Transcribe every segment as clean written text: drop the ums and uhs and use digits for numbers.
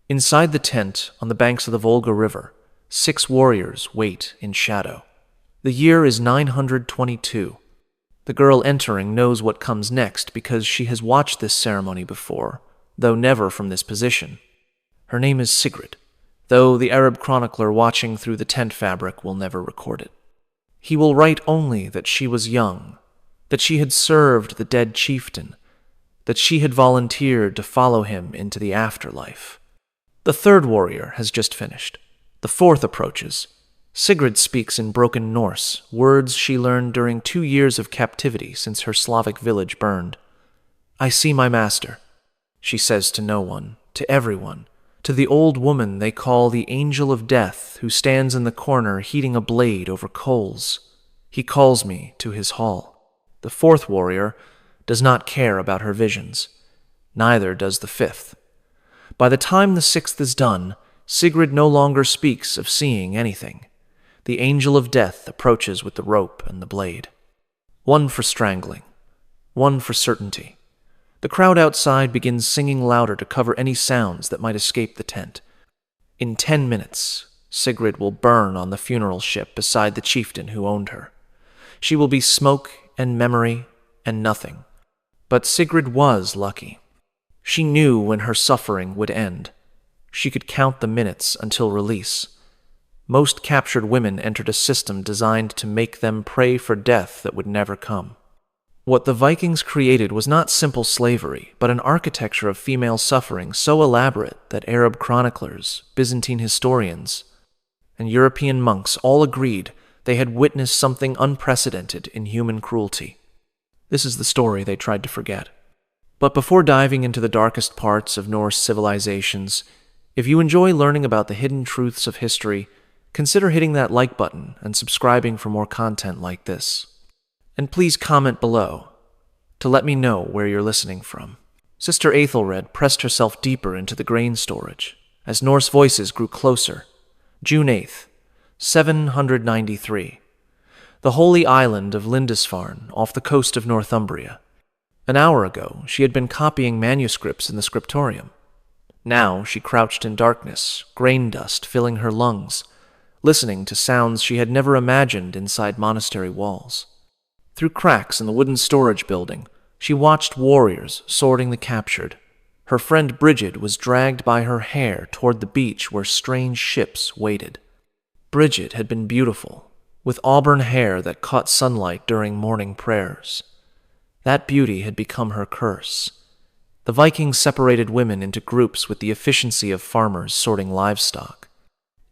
Inside the tent, on the banks of the Volga River, 6 warriors wait in shadow. The year is 922. The girl entering knows what comes next because she has watched this ceremony before, though never from this position. Her name is Sigrid, though the Arab chronicler watching through the tent fabric will never record it. He will write only that she was young, that she had served the dead chieftain, that she had volunteered to follow him into the afterlife. The 3rd warrior has just finished. The 4th approaches. Sigrid speaks in broken Norse, words she learned during 2 years of captivity since her Slavic village burned. "I see my master," she says to no one, to everyone, to the old woman they call the Angel of Death who stands in the corner heating a blade over coals. He calls me to his hall. The 4th warrior does not care about her visions. Neither does the 5th. By the time the 6th is done, Sigrid no longer speaks of seeing anything. The Angel of Death approaches with the rope and the blade. One for strangling, one for certainty. The crowd outside begins singing louder to cover any sounds that might escape the tent. In 10 minutes, Sigrid will burn on the funeral ship beside the chieftain who owned her. She will be smoke and memory and nothing. But Sigrid was lucky. She knew when her suffering would end. She could count the minutes until release. Most captured women entered a system designed to make them pray for death that would never come. What the Vikings created was not simple slavery, but an architecture of female suffering so elaborate that Arab chroniclers, Byzantine historians, and European monks all agreed they had witnessed something unprecedented in human cruelty. This is the story they tried to forget. But before diving into the darkest parts of Norse civilizations, if you enjoy learning about the hidden truths of history, consider hitting that like button and subscribing for more content like this. And please comment below to let me know where you're listening from. Sister Aethelred pressed herself deeper into the grain storage as Norse voices grew closer. June 8th, 793. The holy island of Lindisfarne off the coast of Northumbria. An hour ago, she had been copying manuscripts in the scriptorium. Now she crouched in darkness, grain dust filling her lungs, listening to sounds she had never imagined inside monastery walls. Through cracks in the wooden storage building, she watched warriors sorting the captured. Her friend Bridget was dragged by her hair toward the beach where strange ships waited. Bridget had been beautiful, with auburn hair that caught sunlight during morning prayers. That beauty had become her curse. The Vikings separated women into groups with the efficiency of farmers sorting livestock.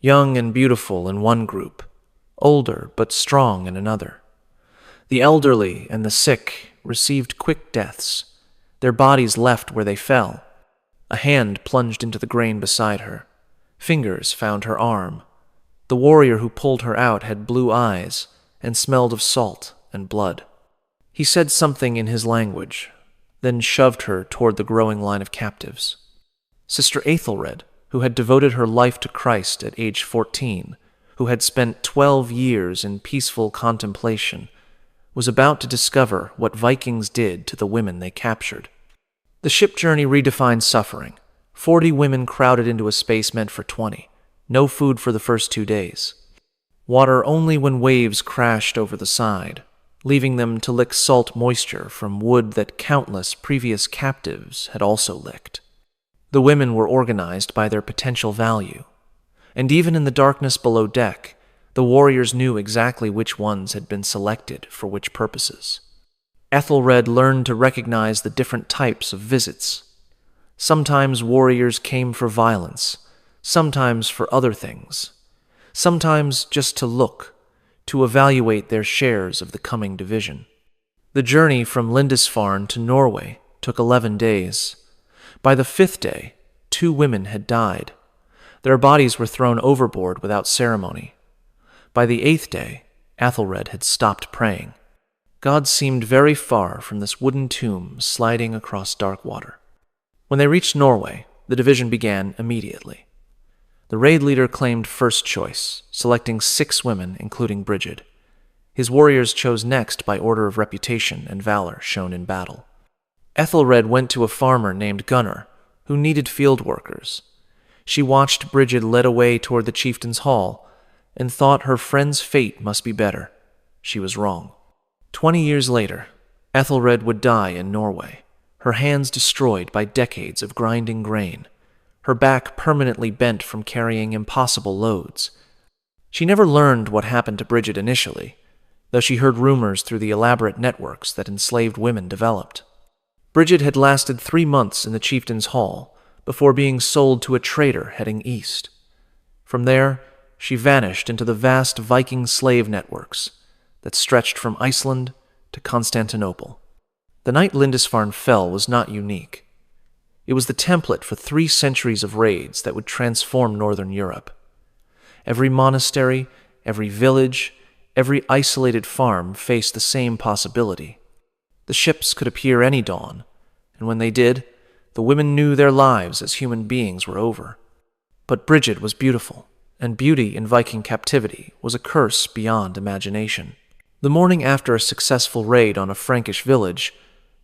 Young and beautiful in one group, older but strong in another. The elderly and the sick received quick deaths. Their bodies left where they fell. A hand plunged into the grain beside her. Fingers found her arm. The warrior who pulled her out had blue eyes and smelled of salt and blood. He said something in his language, then shoved her toward the growing line of captives. Sister Aethelred, who had devoted her life to Christ at age 14, who had spent 12 years in peaceful contemplation, was about to discover what Vikings did to the women they captured. The ship journey redefined suffering. 40 women crowded into a space meant for 20. No food for the first 2 days. Water only when waves crashed over the side, leaving them to lick salt moisture from wood that countless previous captives had also licked. The women were organized by their potential value, and even in the darkness below deck, the warriors knew exactly which ones had been selected for which purposes. Ethelred learned to recognize the different types of visits. Sometimes warriors came for violence, sometimes for other things, sometimes just to look, to evaluate their shares of the coming division. The journey from Lindisfarne to Norway took 11 days. By the 5th day, 2 women had died. Their bodies were thrown overboard without ceremony. By the 8th day, Ethelred had stopped praying. God seemed very far from this wooden tomb sliding across dark water. When they reached Norway, the division began immediately. The raid leader claimed first choice, selecting 6 women, including Bridget. His warriors chose next by order of reputation and valor shown in battle. Ethelred went to a farmer named Gunnar, who needed field workers. She watched Brigid led away toward the chieftain's hall and thought her friend's fate must be better. She was wrong. 20 years later, Ethelred would die in Norway, her hands destroyed by decades of grinding grain, her back permanently bent from carrying impossible loads. She never learned what happened to Brigid initially, though she heard rumors through the elaborate networks that enslaved women developed. Brigid had lasted 3 months in the chieftain's hall before being sold to a trader heading east. From there, she vanished into the vast Viking slave networks that stretched from Iceland to Constantinople. The night Lindisfarne fell was not unique. It was the template for 3 centuries of raids that would transform northern Europe. Every monastery, every village, every isolated farm faced the same possibility. The ships could appear any dawn, and when they did, the women knew their lives as human beings were over. But Brigid was beautiful, and beauty in Viking captivity was a curse beyond imagination. The morning after a successful raid on a Frankish village,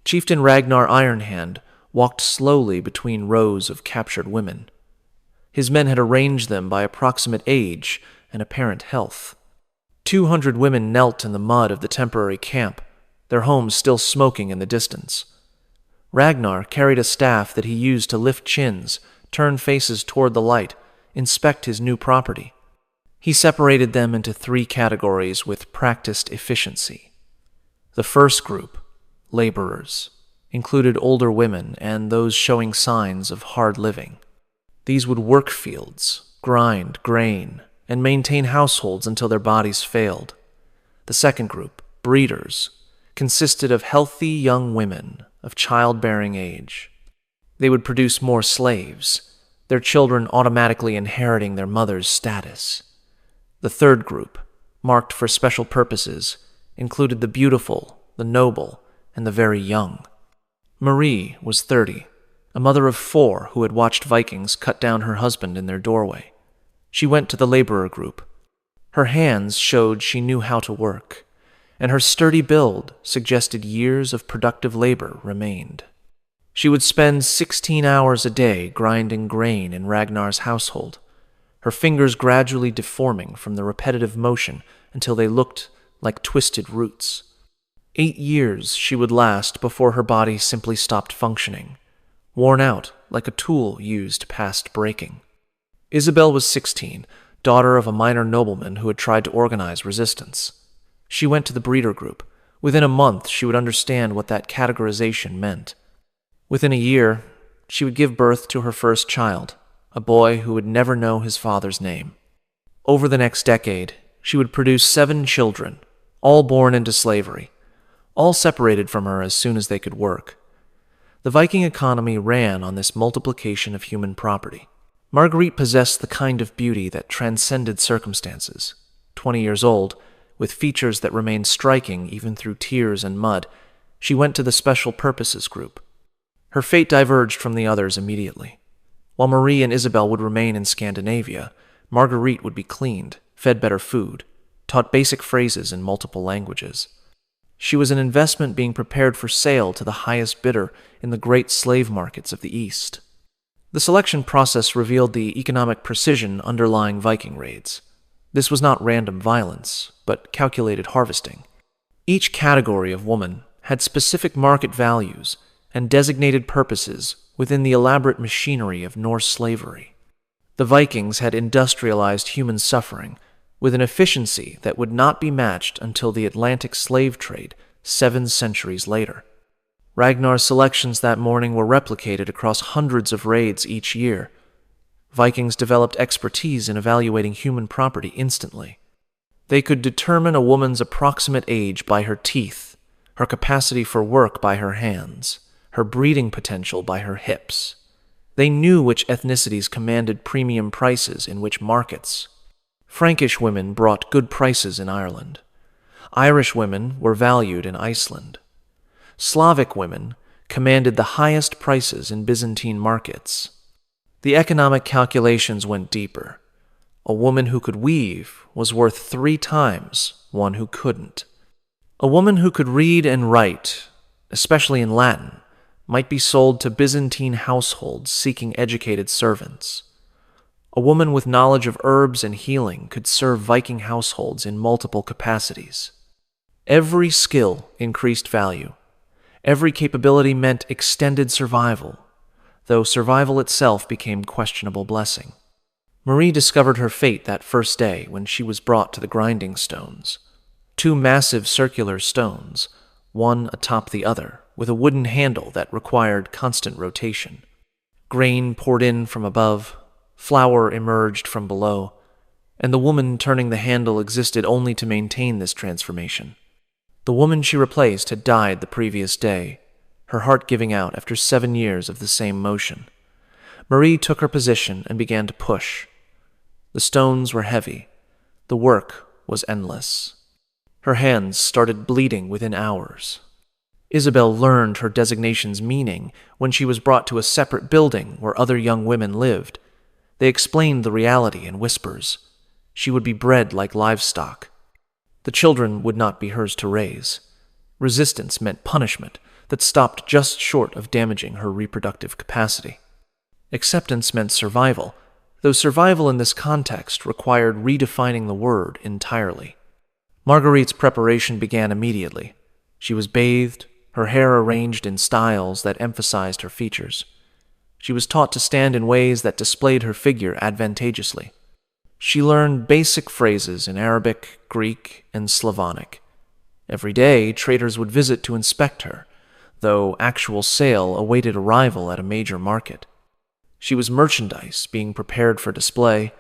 Chieftain Ragnar Ironhand walked slowly between rows of captured women. His men had arranged them by approximate age and apparent health. 200 women knelt in the mud of the temporary camp, their homes still smoking in the distance. Ragnar carried a staff that he used to lift chins, turn faces toward the light, inspect his new property. He separated them into 3 categories with practiced efficiency. The first group, laborers, included older women and those showing signs of hard living. These would work fields, grind grain, and maintain households until their bodies failed. The second group, breeders, consisted of healthy young women of childbearing age. They would produce more slaves, their children automatically inheriting their mother's status. The third group, marked for special purposes, included the beautiful, the noble, and the very young. Marie was 30, a mother of 4 who had watched Vikings cut down her husband in their doorway. She went to the laborer group. Her hands showed she knew how to work, and her sturdy build suggested years of productive labor remained. She would spend 16 hours a day grinding grain in Ragnar's household, her fingers gradually deforming from the repetitive motion until they looked like twisted roots. 8 years she would last before her body simply stopped functioning, worn out like a tool used past breaking. Isabel was 16, daughter of a minor nobleman who had tried to organize resistance. She went to the breeder group. Within a month, she would understand what that categorization meant. Within a year, she would give birth to her first child, a boy who would never know his father's name. Over the next decade, she would produce 7 children, all born into slavery, all separated from her as soon as they could work. The Viking economy ran on this multiplication of human property. Marguerite possessed the kind of beauty that transcended circumstances. 20 years old, with features that remained striking even through tears and mud, she went to the Special Purposes group. Her fate diverged from the others immediately. While Marie and Isabel would remain in Scandinavia, Marguerite would be cleaned, fed better food, taught basic phrases in multiple languages. She was an investment being prepared for sale to the highest bidder in the great slave markets of the East. The selection process revealed the economic precision underlying Viking raids. This was not random violence, but calculated harvesting. Each category of woman had specific market values and designated purposes within the elaborate machinery of Norse slavery. The Vikings had industrialized human suffering with an efficiency that would not be matched until the Atlantic slave trade 7 centuries later. Ragnar's selections that morning were replicated across hundreds of raids each year. Vikings developed expertise in evaluating human property instantly. They could determine a woman's approximate age by her teeth, her capacity for work by her hands, her breeding potential by her hips. They knew which ethnicities commanded premium prices in which markets. Frankish women brought good prices in Ireland. Irish women were valued in Iceland. Slavic women commanded the highest prices in Byzantine markets. The economic calculations went deeper. A woman who could weave was worth 3 times one who couldn't. A woman who could read and write, especially in Latin, might be sold to Byzantine households seeking educated servants. A woman with knowledge of herbs and healing could serve Viking households in multiple capacities. Every skill increased value. Every capability meant extended survival, though survival itself became questionable blessing. Marie discovered her fate that first day when she was brought to the grinding stones. Two massive circular stones, one atop the other, with a wooden handle that required constant rotation. Grain poured in from above, flour emerged from below, and the woman turning the handle existed only to maintain this transformation. The woman she replaced had died the previous day, her heart giving out after 7 years of the same motion. Marie took her position and began to push. The stones were heavy. The work was endless. Her hands started bleeding within hours. Isabel learned her designation's meaning when she was brought to a separate building where other young women lived. They explained the reality in whispers. She would be bred like livestock. The children would not be hers to raise. Resistance meant punishment that stopped just short of damaging her reproductive capacity. Acceptance meant survival, though survival in this context required redefining the word entirely. Marguerite's preparation began immediately. She was bathed, her hair arranged in styles that emphasized her features. She was taught to stand in ways that displayed her figure advantageously. She learned basic phrases in Arabic, Greek, and Slavonic. Every day, traders would visit to inspect her, though actual sale awaited arrival at a major market. She was merchandise being prepared for display,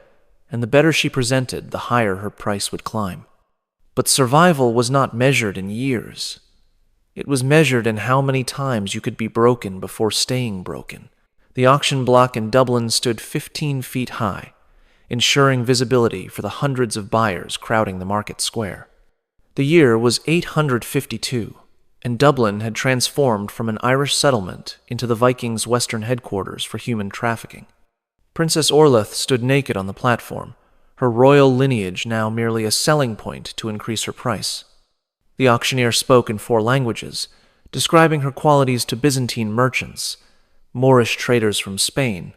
and the better she presented, the higher her price would climb. But survival was not measured in years. It was measured in how many times you could be broken before staying broken. The auction block in Dublin stood 15 feet high, ensuring visibility for the hundreds of buyers crowding the market square. The year was 852, and Dublin had transformed from an Irish settlement into the Vikings' western headquarters for human trafficking. Princess Orleth stood naked on the platform, her royal lineage now merely a selling point to increase her price. The auctioneer spoke in 4 languages, describing her qualities to Byzantine merchants, Moorish traders from Spain,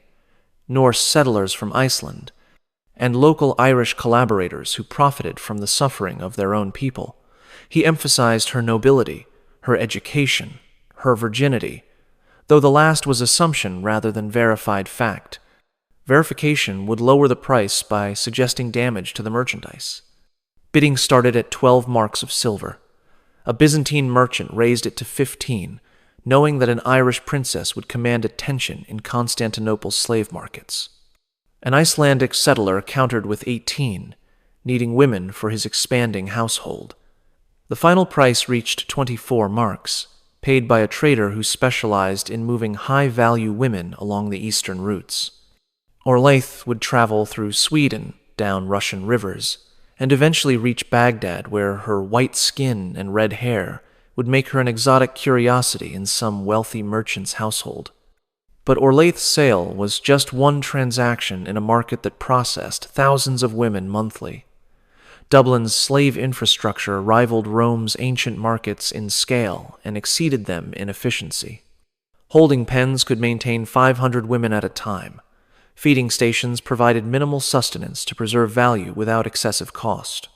Norse settlers from Iceland, and local Irish collaborators who profited from the suffering of their own people. He emphasized her nobility, her education, her virginity, though the last was assumption rather than verified fact. Verification would lower the price by suggesting damage to the merchandise. Bidding started at 12 marks of silver. A Byzantine merchant raised it to 15, knowing that an Irish princess would command attention in Constantinople's slave markets. An Icelandic settler countered with 18, needing women for his expanding household. The final price reached 24 marks, paid by a trader who specialized in moving high-value women along the eastern routes. Orleth would travel through Sweden, down Russian rivers, and eventually reach Baghdad, where her white skin and red hair would make her an exotic curiosity in some wealthy merchant's household. But Orleth's sale was just one transaction in a market that processed thousands of women monthly. Dublin's slave infrastructure rivaled Rome's ancient markets in scale and exceeded them in efficiency. Holding pens could maintain 500 women at a time. Feeding stations provided minimal sustenance to preserve value without excessive cost.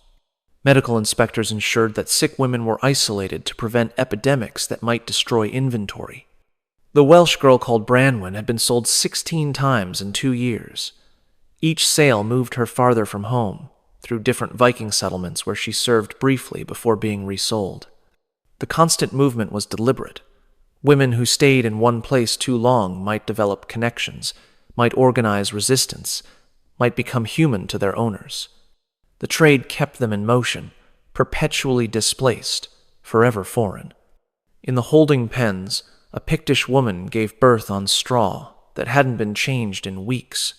Medical inspectors ensured that sick women were isolated to prevent epidemics that might destroy inventory. The Welsh girl called Branwen had been sold 16 times in 2 years. Each sale moved her farther from home, through different Viking settlements where she served briefly before being resold. The constant movement was deliberate. Women who stayed in one place too long might develop connections, might organize resistance, might become human to their owners. The trade kept them in motion, perpetually displaced, forever foreign. In the holding pens, a Pictish woman gave birth on straw that hadn't been changed in weeks.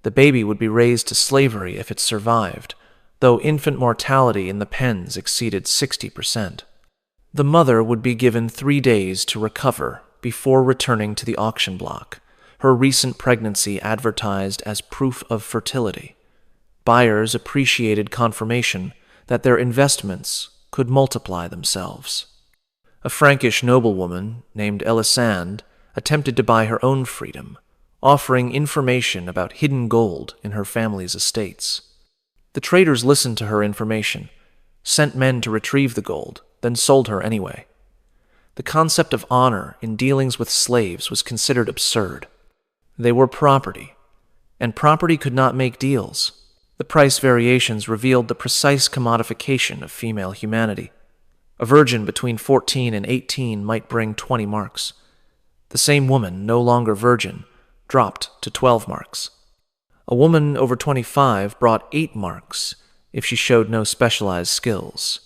The baby would be raised to slavery if it survived, though infant mortality in the pens exceeded 60%. The mother would be given 3 days to recover before returning to the auction block, her recent pregnancy advertised as proof of fertility. Buyers appreciated confirmation that their investments could multiply themselves. A Frankish noblewoman named Elisande attempted to buy her own freedom, offering information about hidden gold in her family's estates. The traders listened to her information, sent men to retrieve the gold, then sold her anyway. The concept of honor in dealings with slaves was considered absurd. They were property, and property could not make deals. The price variations revealed the precise commodification of female humanity. A virgin between 14 and 18 might bring 20 marks. The same woman, no longer virgin, dropped to 12 marks. A woman over 25 brought 8 marks if she showed no specialized skills.